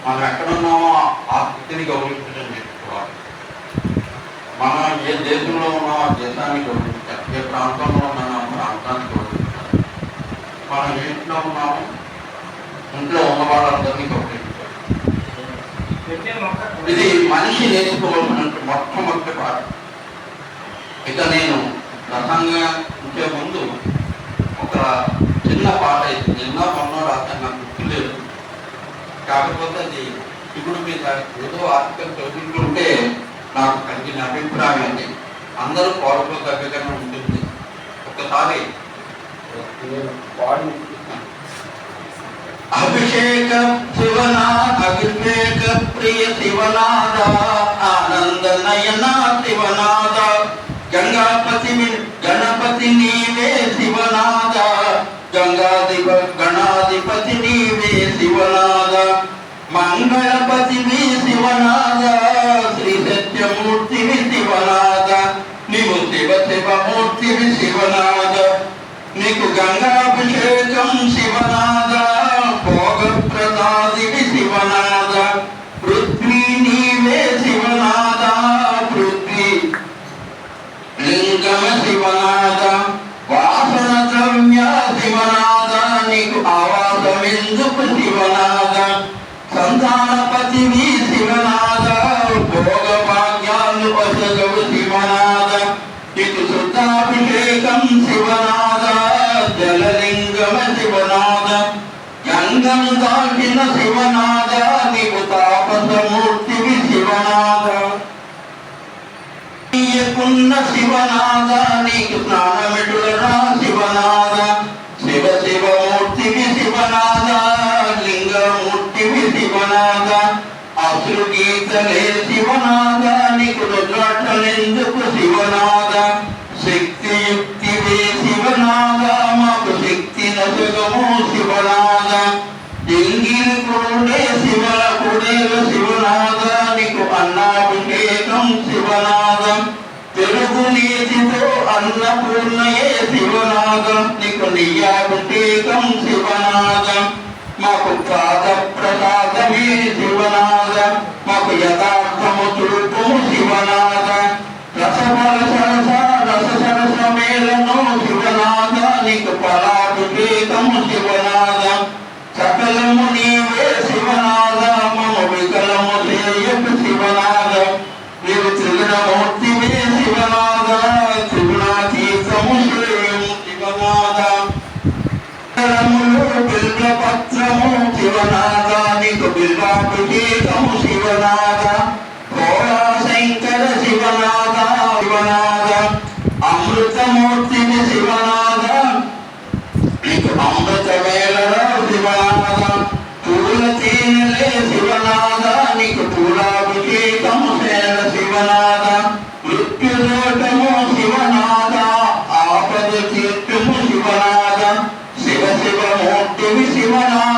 మనం ఎక్కడున్నామో ఆ స్థితిని గౌరవించడం నేర్చుకోవాలి. మనం ఏ దేశంలో ఉన్నామో ఆ దేశాన్ని గౌరవించాలి, ఏ ప్రాంతంలో ఉన్నామో ఆ ప్రాంతాన్ని గౌరవించాలి. మనం ఇంట్లో ఉన్నామో ఇంట్లో ఉన్న వాళ్ళందరినీ గౌరవించాలి. ఇది మనిషి నేర్చుకోవాల్సిన మొట్టమొదటి పాఠం. ఇక నేను ప్రసంగించే ముందు ఒక చిన్న పాట అయితే నిన్న మొన్న రాత్రి నాకు గుర్తులేదు, కాకపోతే అది ఇప్పుడు మీద ఏదో ఆర్టికల్ చదువుతుంటే నాకు కలిగిన అభిప్రాయం అండి. అందరూ పాడుకోదగ్గగా ఉంటుంది. ఒకసారి అభిషేక శివనాథ, అభిషేక ప్రియ శివనాథ, ఆనంద నయన శివనాథ, గంగాపతి గణపతి నీవే శివనాథ, గణాధిపతి నీవే శివనాథ, మంగళపతివి శివనాథ, శ్రీ సత్యమూర్తివి శివనాథ, నీవు శివ శివమూర్తివి శివనాథ, నీకు గంగాభిషేకం శివనాథ, భోగ ప్రసాదివి శివనాథ, పృథ్వీ నీవే శివనాథ, పృథ్వీ లింగమ శివనాథ, వాసన ద్రవ్య శివనాథ, నీకు ఆవాసమెందుకు శివనాథ, సంతానపతివి శివనాథ, భోగ భాగ్యాలు వసగవు శివనాథ, నీకు శుద్ధాభిషేకం శివనాథ, జలలింగమ శివనాథ, గంగను దాటిన శివనాథ, నీకు తాపసమూర్తివి శివనాథ, నీయకున్న శివనాథ, నీకు స్నానమిటులరా శివనాథ, శివ శివమూర్తివి శివనాథ, లింగమూర్తివి శివనాథ, అసురు గీతలే శివనాథ, నీకు రుద్రాక్షలెందుకు శివనాథ, శక్తియుక్తివే శివనాథ, మాకు శక్తి నజగము శివనాథ, ఎంగిలి కురుడే శివల కుడేల శివనాథ, నీకు అన్నాభిషేకం శివనాథ, తెలుగు నీతితో అన్నపూర్ణయే శివనాథ, నీకు నెయ్యాభిషేకం శివనాథ, మాకు పాద ప్రసాదమే శివనాథ, మాకు యథార్థము చూపుము శివనాథ, రసఫల సరస రస సరస మేళను శివనాథ, నీకు ఫలాభిషేకము శివనాథ, సకలము నీవే శివనాథ, మమ వికలము చేయకు శివనాథ, నీవు త్రిగుణమూర్తివే శివనాథ, త్రిగుణాతీతము శ్రేయము శివనాథ, బిల్వపత్రము శివనాథ, నీకు బిల్వాభిషేకము శివనాథ, భోళా శంకర శివనాథ శివనాథ, అమృతమూర్తిని శివనాథ, నీకు అమృత వేళ శివనాథ, పూల తేనెలే శివనాథ, నీకు పూలాభిషేకము సేన శివనాథ, మృత్యుదోషము శివనాథ, ఆపద తీర్చుము శివనాథ, శివ శివమూర్తివి శివనాథ,